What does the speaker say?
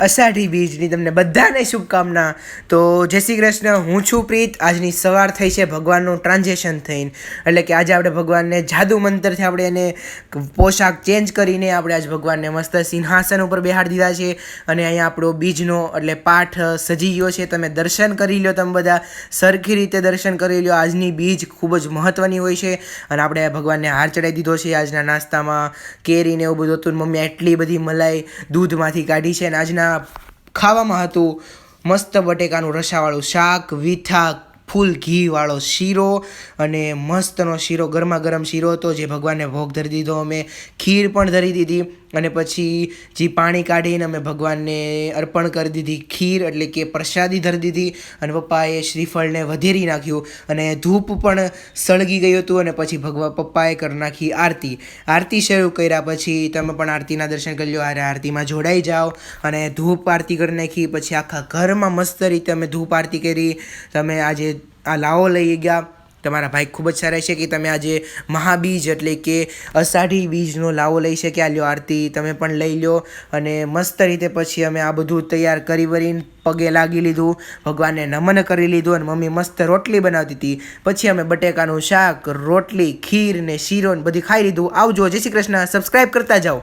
અષાઢી બીજની તમને બધાને શુભકામના। તો જય શ્રી કૃષ્ણ, હું છું પ્રીત। આજની સવાર થઈ છે ભગવાનનું ટ્રાન્ઝેક્શન થઈને, એટલે કે આજે આપણે ભગવાનને જાદુ મંત્રથી આપણે એને પોશાક ચેન્જ કરીને આપણે આજ ભગવાનને મસ્ત સિંહાસન ઉપર બેહાડી દીધા છે। અને અહીંયા આપણો બીજનો એટલે પાઠ સજી ગયો છે। તમે દર્શન કરી લો, તમે બધા સરખી રીતે દર્શન કરી લો। આજની બીજ ખૂબ જ મહત્ત્વની હોય છે અને આપણે ભગવાનને હાર ચડાવી દીધો છે। આજના નાસ્તામાં કેરીને એવું બધું હતું, મમ્મી એટલી બધી મલાઈ દૂધમાંથી કાઢી છે। અને આજના ખાવામાં હતું મસ્ત બટેકાનું રસાવાળું શાક, વીઠા ફૂલ ઘીવાળો શીરો અને મસ્તનો શીરો, ગરમા ગરમ શીરો હતો જે ભગવાનને ભોગ ધરી દીધો। અમે ખીર પણ ધરી દીધી અને પછી જે પાણી કાઢીને અમે ભગવાનને અર્પણ કરી દીધી ખીર, એટલે કે પ્રસાદી ધરી દીધી। અને પપ્પાએ શ્રીફળને વધેરી નાખ્યું અને ધૂપ પણ સળગી ગયું હતું। અને પછી પપ્પાએ કરી નાખી આરતી શરૂ કર્યા। પછી તમે પણ આરતીના દર્શન કરી લો, આરતીમાં જોડાઈ જાઓ અને ધૂપ આરતી કરી નાખી। પછી આખા ઘરમાં મસ્ત રીતે અમે ધૂપ આરતી કરી। તમે આજે આ લાવો લઈ ગયા, તમારા ભાઈ ખૂબ જ સારા છે કે તમે આજે મહાબીજ એટલે કે અષાઢી બીજનો લાવો લઈ શક્યા। લ્યો આરતી તમે પણ લઈ લો અને મસ્ત રીતે પછી અમે આ બધું તૈયાર કરી વરીને પગે લાગી લીધું, ભગવાનને નમન કરી લીધું અને મમ્મી મસ્ત રોટલી બનાવતી હતી। પછી અમે બટેકાનું શાક, રોટલી, ખીર ને શીરો ને બધી ખાઈ લીધું। આવજો, જય શ્રી કૃષ્ણ, સબસ્ક્રાઈબ કરતા જાઓ।